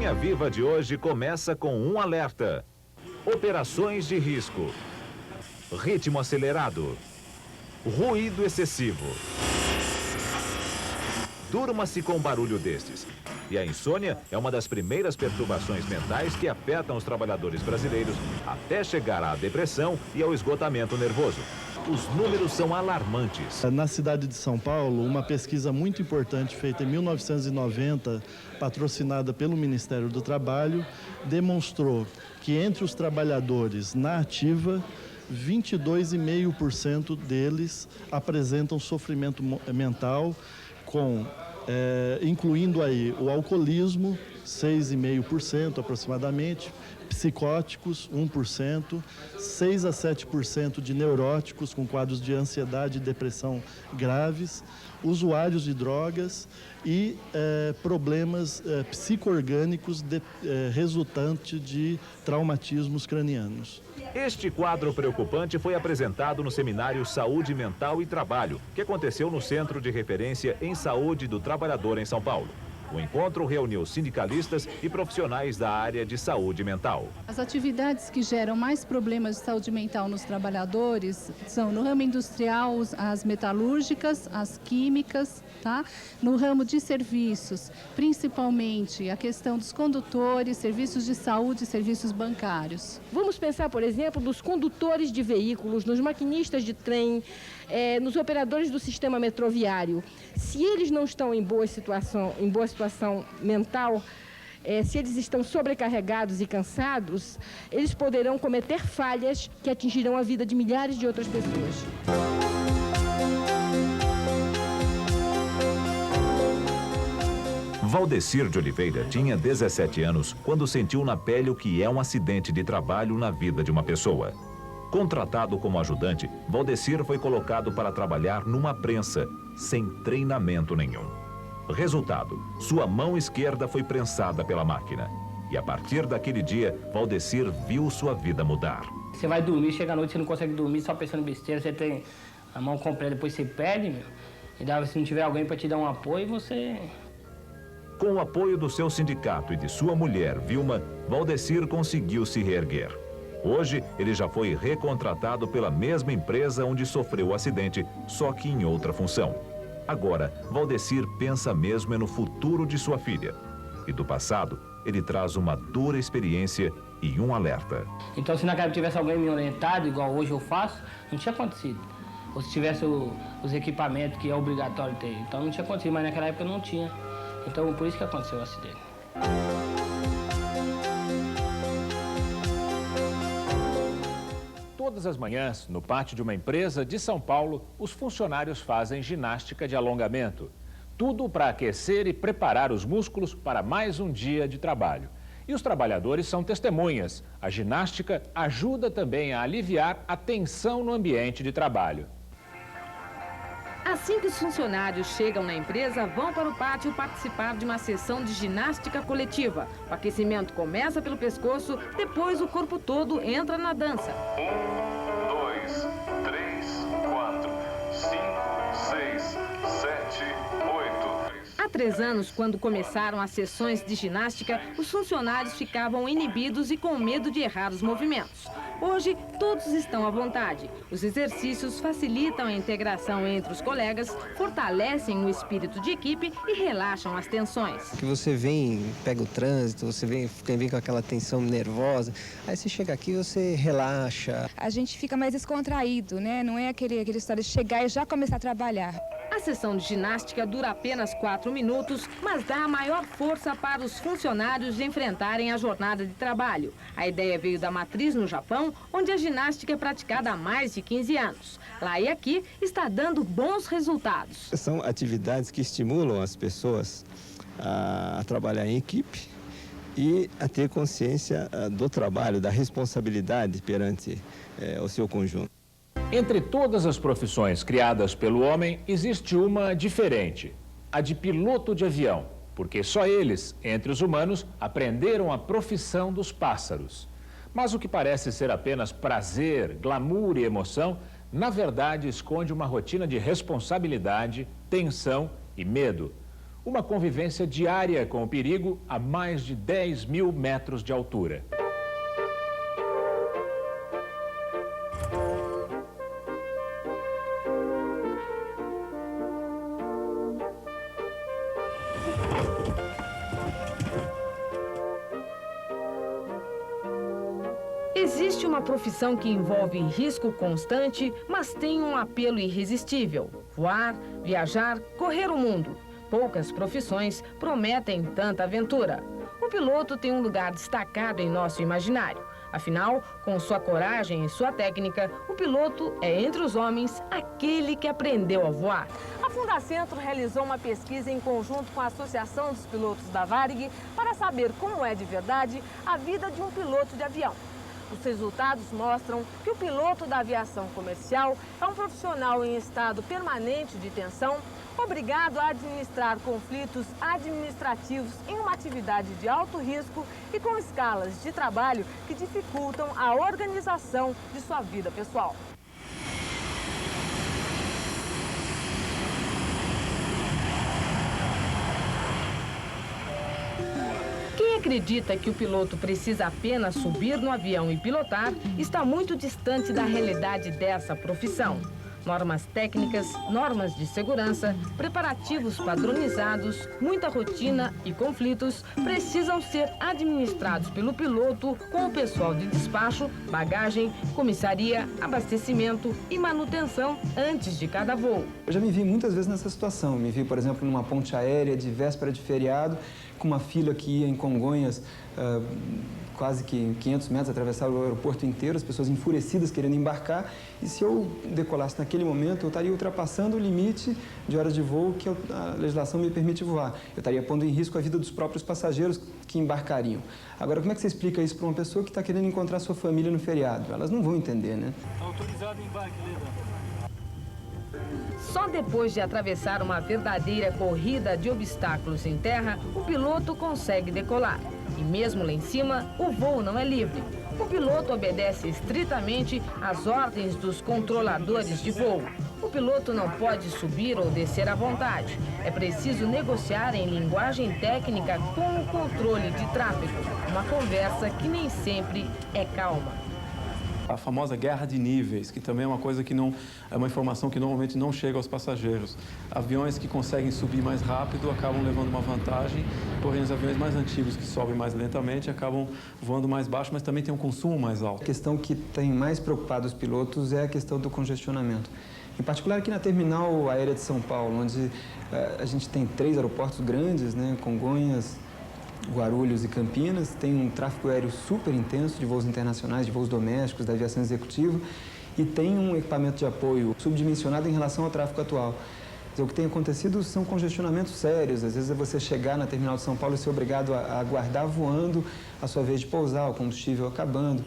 Linha Viva de hoje começa com um alerta. Operações de risco. Ritmo acelerado. Ruído excessivo. Durma-se com barulho destes. E a insônia é uma das primeiras perturbações mentais que afetam os trabalhadores brasileiros até chegar à depressão e ao esgotamento nervoso. Os números são alarmantes. Na cidade de São Paulo, uma pesquisa muito importante feita em 1990, patrocinada pelo Ministério do Trabalho, demonstrou que entre os trabalhadores na ativa, 22,5% deles apresentam sofrimento mental, incluindo aí o alcoolismo, 6,5% aproximadamente, psicóticos, 1%, 6 a 7% de neuróticos com quadros de ansiedade e depressão graves, usuários de drogas e problemas psico-orgânicos resultantes de traumatismos cranianos. Este quadro preocupante foi apresentado no seminário Saúde Mental e Trabalho, que aconteceu no Centro de Referência em Saúde do Trabalhador em São Paulo. O encontro reuniu sindicalistas e profissionais da área de saúde mental. As atividades que geram mais problemas de saúde mental nos trabalhadores são no ramo industrial, as metalúrgicas, as químicas, tá? No ramo de serviços, principalmente a questão dos condutores, serviços de saúde e serviços bancários. Vamos pensar, por exemplo, nos condutores de veículos, nos maquinistas de trem, nos operadores do sistema metroviário. Se eles não estão em boa situação mental, se eles estão sobrecarregados e cansados, eles poderão cometer falhas que atingirão a vida de milhares de outras pessoas. Valdecir de Oliveira tinha 17 anos quando sentiu na pele o que é um acidente de trabalho na vida de uma pessoa. Contratado como ajudante, Valdecir foi colocado para trabalhar numa prensa, sem treinamento nenhum. Resultado, sua mão esquerda foi prensada pela máquina. E a partir daquele dia, Valdecir viu sua vida mudar. Você vai dormir, chega à noite, você não consegue dormir só pensando em besteira, você tem a mão completa, depois você perde, e se não tiver alguém para te dar um apoio, você... Com o apoio do seu sindicato e de sua mulher, Vilma, Valdecir conseguiu se reerguer. Hoje, ele já foi recontratado pela mesma empresa onde sofreu o acidente, só que em outra função. Agora, Valdecir pensa mesmo no futuro de sua filha. E do passado, ele traz uma dura experiência e um alerta. Então, se naquela época tivesse alguém me orientado, igual hoje eu faço, não tinha acontecido. Ou se tivesse os equipamentos que é obrigatório ter. Então, não tinha acontecido, mas naquela época não tinha. Então, por isso que aconteceu o acidente. Todas as manhãs, no pátio de uma empresa de São Paulo, os funcionários fazem ginástica de alongamento. Tudo para aquecer e preparar os músculos para mais um dia de trabalho. E os trabalhadores são testemunhas. A ginástica ajuda também a aliviar a tensão no ambiente de trabalho. Assim que os funcionários chegam na empresa, vão para o pátio participar de uma sessão de ginástica coletiva. O aquecimento começa pelo pescoço, depois o corpo todo entra na dança. 1, 2, 3, 4, 5, 6, 7, 8. Há 3 anos, quando começaram as sessões de ginástica, os funcionários ficavam inibidos e com medo de errar os movimentos. Hoje, todos estão à vontade. Os exercícios facilitam a integração entre os colegas, fortalecem o espírito de equipe e relaxam as tensões. Que você pega o trânsito, você vem com aquela tensão nervosa, aí você chega aqui e você relaxa. A gente fica mais descontraído, né? Não é aquele história de chegar e já começar a trabalhar. A sessão de ginástica dura apenas 4 minutos, mas dá a maior força para os funcionários enfrentarem a jornada de trabalho. A ideia veio da matriz no Japão, onde a ginástica é praticada há mais de 15 anos. Lá e aqui está dando bons resultados. São atividades que estimulam as pessoas a trabalhar em equipe e a ter consciência do trabalho, da responsabilidade perante o seu conjunto. Entre todas as profissões criadas pelo homem, existe uma diferente, a de piloto de avião, porque só eles, entre os humanos, aprenderam a profissão dos pássaros. Mas o que parece ser apenas prazer, glamour e emoção, na verdade esconde uma rotina de responsabilidade, tensão e medo. Uma convivência diária com o perigo a mais de 10.000 metros de altura. Existe uma profissão que envolve risco constante, mas tem um apelo irresistível: voar, viajar, correr o mundo. Poucas profissões prometem tanta aventura. O piloto tem um lugar destacado em nosso imaginário. Afinal, com sua coragem e sua técnica, o piloto é, entre os homens, aquele que aprendeu a voar. A Fundacentro realizou uma pesquisa em conjunto com a Associação dos Pilotos da Varig para saber como é de verdade a vida de um piloto de avião. Os resultados mostram que o piloto da aviação comercial é um profissional em estado permanente de tensão, obrigado a administrar conflitos administrativos em uma atividade de alto risco e com escalas de trabalho que dificultam a organização de sua vida pessoal. Quem acredita que o piloto precisa apenas subir no avião e pilotar está muito distante da realidade dessa profissão. Normas técnicas, normas de segurança, preparativos padronizados, muita rotina e conflitos precisam ser administrados pelo piloto com o pessoal de despacho, bagagem, comissaria, abastecimento e manutenção antes de cada voo. Eu já me vi muitas vezes nessa situação. Me vi, por exemplo, numa ponte aérea de véspera de feriado, com uma fila que ia em Congonhas, quase que 500 metros, atravessar o aeroporto inteiro, as pessoas enfurecidas querendo embarcar. E se eu decolasse naquele momento, eu estaria ultrapassando o limite de horas de voo que a legislação me permite voar. Eu estaria pondo em risco a vida dos próprios passageiros que embarcariam. Agora, como é que você explica isso para uma pessoa que está querendo encontrar sua família no feriado? Elas não vão entender, né? Autorizado embarque, líder. Só depois de atravessar uma verdadeira corrida de obstáculos em terra, o piloto consegue decolar. E mesmo lá em cima, o voo não é livre. O piloto obedece estritamente às ordens dos controladores de voo. O piloto não pode subir ou descer à vontade. É preciso negociar em linguagem técnica com o controle de tráfego. Uma conversa que nem sempre é calma. A famosa guerra de níveis, que também é uma coisa que não é uma informação que normalmente não chega aos passageiros. Aviões que conseguem subir mais rápido acabam levando uma vantagem, porém os aviões mais antigos que sobem mais lentamente acabam voando mais baixo, mas também tem um consumo mais alto. A questão que tem mais preocupado os pilotos é a questão do congestionamento. Em particular aqui na terminal aérea de São Paulo, onde a gente tem 3 aeroportos grandes, né, Congonhas, Guarulhos e Campinas, tem um tráfego aéreo super intenso de voos internacionais, de voos domésticos, da aviação executiva, e tem um equipamento de apoio subdimensionado em relação ao tráfego atual. O que tem acontecido são congestionamentos sérios. Às vezes é você chegar na terminal de São Paulo e ser obrigado a aguardar voando a sua vez de pousar, o combustível acabando.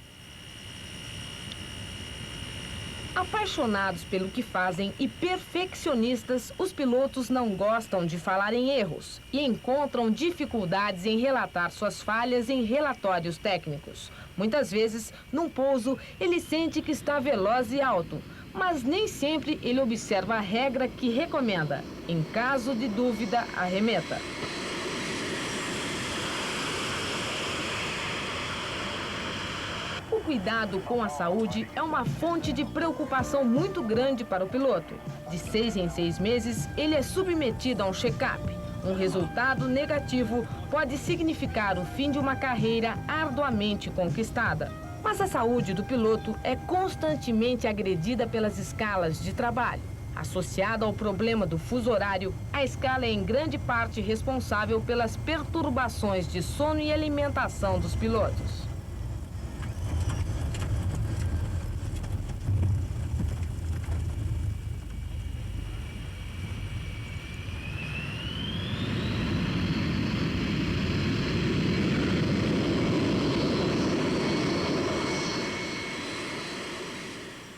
Apaixonados pelo que fazem e perfeccionistas, os pilotos não gostam de falar em erros e encontram dificuldades em relatar suas falhas em relatórios técnicos. Muitas vezes, num pouso, ele sente que está veloz e alto, mas nem sempre ele observa a regra que recomenda: em caso de dúvida, arremeta. O cuidado com a saúde é uma fonte de preocupação muito grande para o piloto. De 6 em 6 meses, ele é submetido a um check-up. Um resultado negativo pode significar o fim de uma carreira arduamente conquistada. Mas a saúde do piloto é constantemente agredida pelas escalas de trabalho. Associada ao problema do fuso horário, a escala é em grande parte responsável pelas perturbações de sono e alimentação dos pilotos.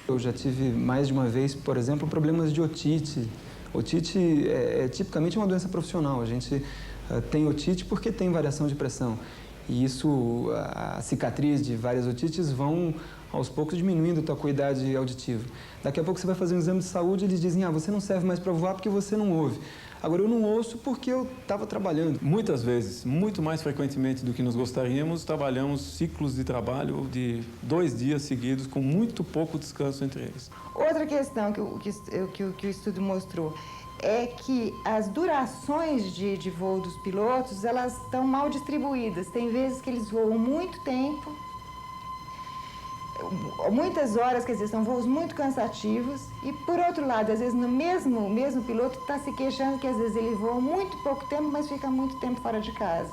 Eu já tive mais de uma vez, por exemplo, problemas de otite. Otite é tipicamente uma doença profissional. A gente tem otite porque tem variação de pressão. E isso, a cicatriz de várias otites vão, aos poucos, diminuindo a tua acuidade auditiva. Daqui a pouco você vai fazer um exame de saúde e eles dizem: você não serve mais para voar porque você não ouve. Agora, eu não ouço porque eu estava trabalhando. Muitas vezes, muito mais frequentemente do que nos gostaríamos, trabalhamos ciclos de trabalho de 2 dias seguidos, com muito pouco descanso entre eles. Outra questão que o estudo mostrou é que as durações de voo dos pilotos, elas estão mal distribuídas. Tem vezes que eles voam muito tempo, muitas horas, quer dizer, são voos muito cansativos. E, por outro lado, às vezes, no mesmo piloto está se queixando que, às vezes, ele voa muito pouco tempo, mas fica muito tempo fora de casa.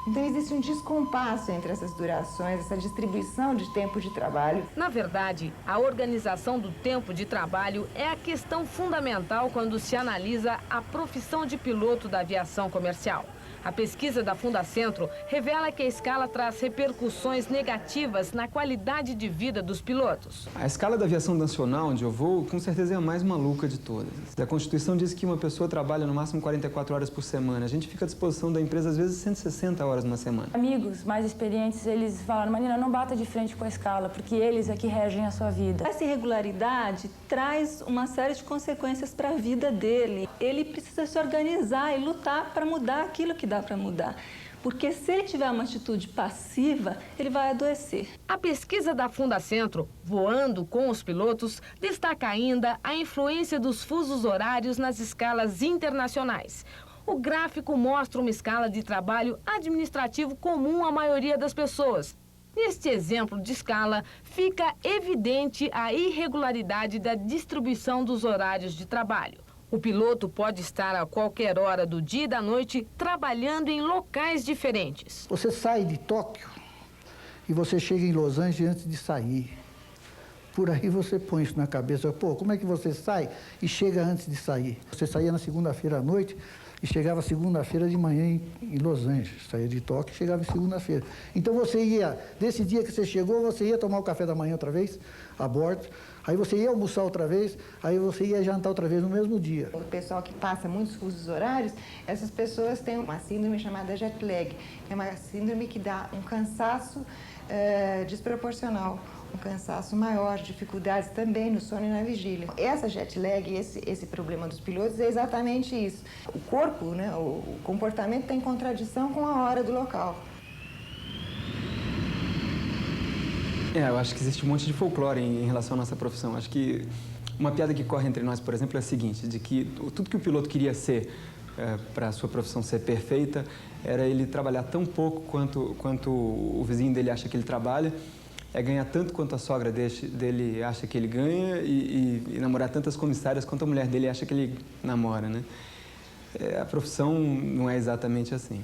Então, existe um descompasso entre essas durações, essa distribuição de tempo de trabalho. Na verdade, a organização do tempo de trabalho é a questão fundamental quando se analisa a profissão de piloto da aviação comercial. A pesquisa da Fundacentro revela que a escala traz repercussões negativas na qualidade de vida dos pilotos. A escala da aviação nacional, onde eu vou, com certeza é a mais maluca de todas. A Constituição diz que uma pessoa trabalha no máximo 44 horas por semana. A gente fica à disposição da empresa, às vezes, 160 horas numa semana. Amigos mais experientes, eles falaram: Marina, não bata de frente com a escala, porque eles é que regem a sua vida. Essa irregularidade traz uma série de consequências para a vida dele. Ele precisa se organizar e lutar para mudar aquilo que dá para mudar. Porque se ele tiver uma atitude passiva, ele vai adoecer. A pesquisa da Fundacentro, Voando com os Pilotos, destaca ainda a influência dos fusos horários nas escalas internacionais. O gráfico mostra uma escala de trabalho administrativo comum à maioria das pessoas. Neste exemplo de escala, fica evidente a irregularidade da distribuição dos horários de trabalho. O piloto pode estar a qualquer hora do dia e da noite trabalhando em locais diferentes. Você sai de Tóquio e você chega em Los Angeles antes de sair. Por aí você põe isso na cabeça. Pô, como é que você sai e chega antes de sair? Você saía na segunda-feira à noite e chegava segunda-feira de manhã em Los Angeles. Saía de Tóquio e chegava segunda-feira. Então você ia, desse dia que você chegou, você ia tomar o café da manhã outra vez, a bordo. Aí você ia almoçar outra vez, aí você ia jantar outra vez no mesmo dia. O pessoal que passa muitos fusos horários, essas pessoas têm uma síndrome chamada jet lag, que é uma síndrome que dá um cansaço desproporcional, um cansaço maior, dificuldades também no sono e na vigília. Essa jet lag, esse problema dos pilotos é exatamente isso. O corpo, né, o comportamento tem contradição com a hora do local. Eu acho que existe um monte de folclore em relação à nossa profissão. Acho que uma piada que corre entre nós, por exemplo, é a seguinte, de que tudo que o piloto queria ser para a sua profissão ser perfeita era ele trabalhar tão pouco quanto o vizinho dele acha que ele trabalha, ganhar tanto quanto a sogra dele acha que ele ganha e namorar tantas comissárias quanto a mulher dele acha que ele namora, né? A profissão não é exatamente assim.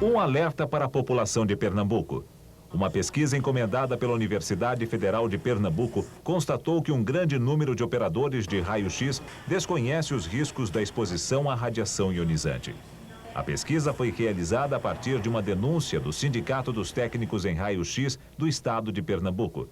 Um alerta para a população de Pernambuco. Uma pesquisa encomendada pela Universidade Federal de Pernambuco constatou que um grande número de operadores de raio-x desconhece os riscos da exposição à radiação ionizante. A pesquisa foi realizada a partir de uma denúncia do Sindicato dos Técnicos em Raio-X do Estado de Pernambuco.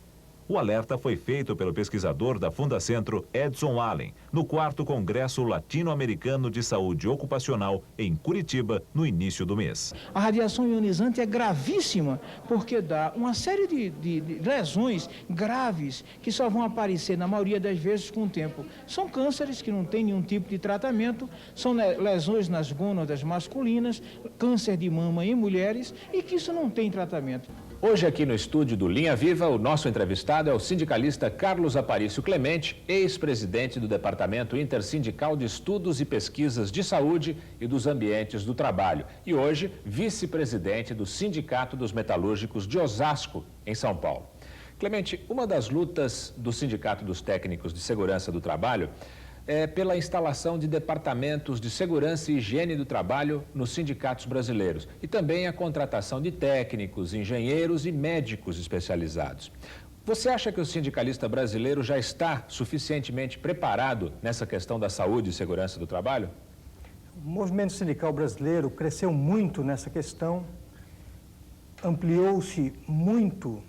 O alerta foi feito pelo pesquisador da Fundacentro, Edson Allen, no 4º Congresso Latino-Americano de Saúde Ocupacional, em Curitiba, no início do mês. A radiação ionizante é gravíssima, porque dá uma série de lesões graves que só vão aparecer, na maioria das vezes, com o tempo. São cânceres que não têm nenhum tipo de tratamento, são lesões nas gônadas masculinas, câncer de mama em mulheres, e que isso não tem tratamento. Hoje aqui no estúdio do Linha Viva, o nosso entrevistado é o sindicalista Carlos Aparício Clemente, ex-presidente do Departamento Intersindical de Estudos e Pesquisas de Saúde e dos Ambientes do Trabalho e hoje vice-presidente do Sindicato dos Metalúrgicos de Osasco, em São Paulo. Clemente, uma das lutas do Sindicato dos Técnicos de Segurança do Trabalho é pela instalação de departamentos de segurança e higiene do trabalho nos sindicatos brasileiros e também a contratação de técnicos, engenheiros e médicos especializados. Você acha que o sindicalista brasileiro já está suficientemente preparado nessa questão da saúde e segurança do trabalho? O movimento sindical brasileiro cresceu muito nessa questão ampliou-se muito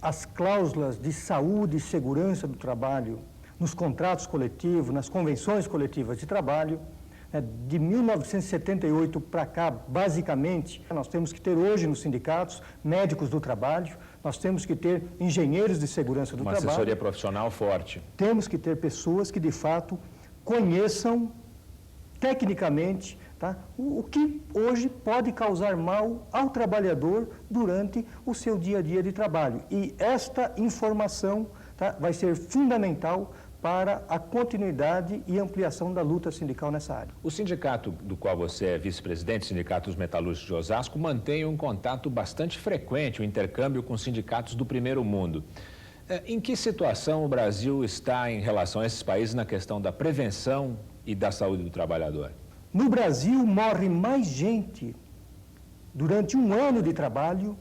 as cláusulas de saúde e segurança do trabalho nos contratos coletivos, nas convenções coletivas de trabalho. De 1978 para cá, basicamente, nós temos que ter hoje nos sindicatos médicos do trabalho, nós temos que ter engenheiros de segurança do trabalho. Uma assessoria profissional forte. Temos que ter pessoas que, de fato, conheçam tecnicamente, tá, o que hoje pode causar mal ao trabalhador durante o seu dia a dia de trabalho. E esta informação, tá, vai ser fundamental para a continuidade e ampliação da luta sindical nessa área. O sindicato do qual você é vice-presidente, Sindicato dos Metalúrgicos de Osasco, mantém um contato bastante frequente, um intercâmbio com sindicatos do primeiro mundo. Em que situação o Brasil está em relação a esses países na questão da prevenção e da saúde do trabalhador? No Brasil, morre mais gente durante um ano de trabalho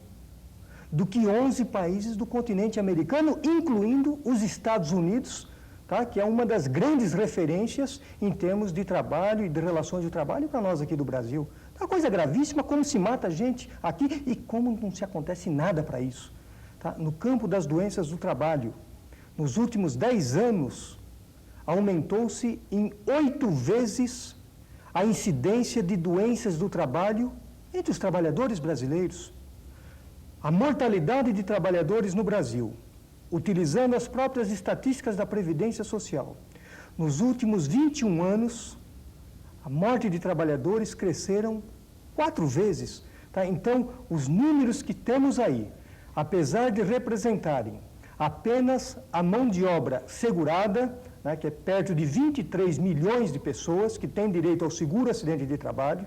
do que 11 países do continente americano, incluindo os Estados Unidos, tá, que é uma das grandes referências em termos de trabalho e de relações de trabalho para nós aqui do Brasil. É uma coisa gravíssima como se mata gente aqui e como não se acontece nada para isso. Tá? No campo das doenças do trabalho, nos últimos 10 anos, aumentou-se em 8 vezes a incidência de doenças do trabalho entre os trabalhadores brasileiros. A mortalidade de trabalhadores no Brasil, utilizando as próprias estatísticas da Previdência Social, nos últimos 21 anos, a morte de trabalhadores cresceram 4 vezes. Tá? Então, os números que temos aí, apesar de representarem apenas a mão de obra segurada, né, que é perto de 23 milhões de pessoas que têm direito ao seguro acidente de trabalho,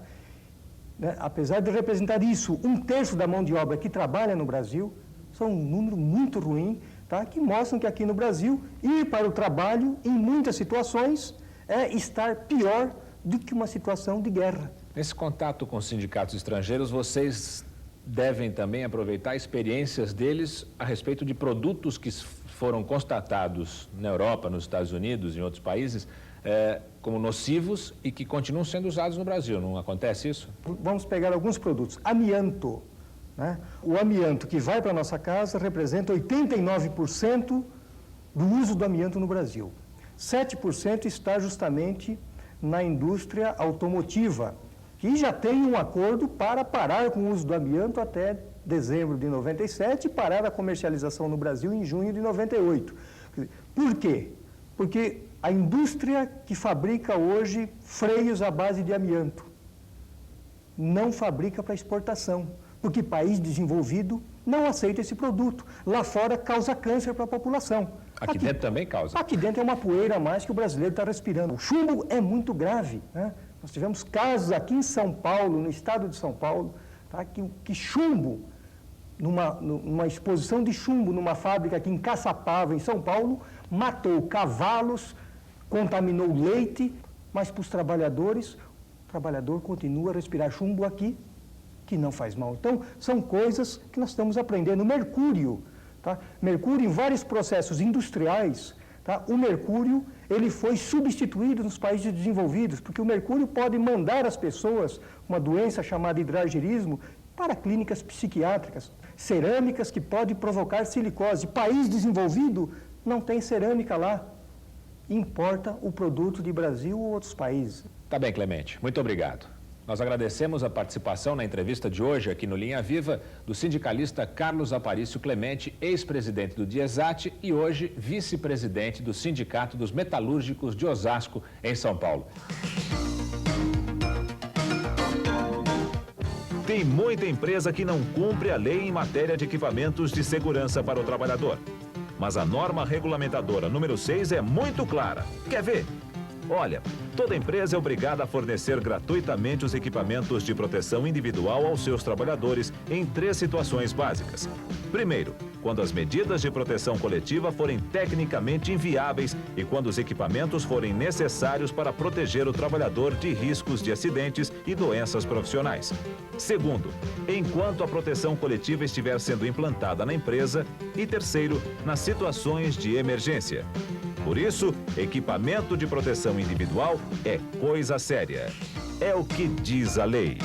né, apesar de representar isso, 1/3 da mão de obra que trabalha no Brasil, são um número muito ruim, tá, que mostram que aqui no Brasil, ir para o trabalho, em muitas situações, é estar pior do que uma situação de guerra. Nesse contato com os sindicatos estrangeiros, vocês devem também aproveitar experiências deles a respeito de produtos que foram constatados na Europa, nos Estados Unidos e em outros países, como nocivos e que continuam sendo usados no Brasil. Não acontece isso? Vamos pegar alguns produtos. Amianto. Né? O amianto que vai para a nossa casa representa 89% do uso do amianto no Brasil. 7% está justamente na indústria automotiva, que já tem um acordo para parar com o uso do amianto até dezembro de 97 e parar a comercialização no Brasil em junho de 98. Por quê? Porque a indústria que fabrica hoje freios à base de amianto não fabrica para exportação, porque país desenvolvido não aceita esse produto. Lá fora causa câncer para a população. Aqui dentro também causa? Aqui dentro é uma poeira a mais que o brasileiro está respirando. O chumbo é muito grave, né? Nós tivemos casos aqui em São Paulo, no estado de São Paulo, tá, que chumbo, numa exposição de chumbo numa fábrica aqui em Caçapava, em São Paulo, matou cavalos, contaminou leite, mas para os trabalhadores, o trabalhador continua a respirar chumbo aqui, que não faz mal. Então, são coisas que nós estamos aprendendo. Mercúrio, tá? Mercúrio em vários processos industriais, tá? O mercúrio, ele foi substituído nos países desenvolvidos, porque o mercúrio pode mandar as pessoas uma doença chamada hidrargirismo para clínicas psiquiátricas. Cerâmicas que podem provocar silicose. País desenvolvido não tem cerâmica lá. Importa o produto de Brasil ou outros países. Tá bem, Clemente. Muito obrigado. Nós agradecemos a participação na entrevista de hoje aqui no Linha Viva do sindicalista Carlos Aparício Clemente, ex-presidente do DIESAT e hoje vice-presidente do Sindicato dos Metalúrgicos de Osasco, em São Paulo. Tem muita empresa que não cumpre a lei em matéria de equipamentos de segurança para o trabalhador. Mas a norma regulamentadora número 6 é muito clara. Quer ver? Olha, toda empresa é obrigada a fornecer gratuitamente os equipamentos de proteção individual aos seus trabalhadores em 3 situações básicas. Primeiro, quando as medidas de proteção coletiva forem tecnicamente inviáveis e quando os equipamentos forem necessários para proteger o trabalhador de riscos de acidentes e doenças profissionais. Segundo, enquanto a proteção coletiva estiver sendo implantada na empresa. E terceiro, nas situações de emergência. Por isso, equipamento de proteção individual é coisa séria. É o que diz a lei.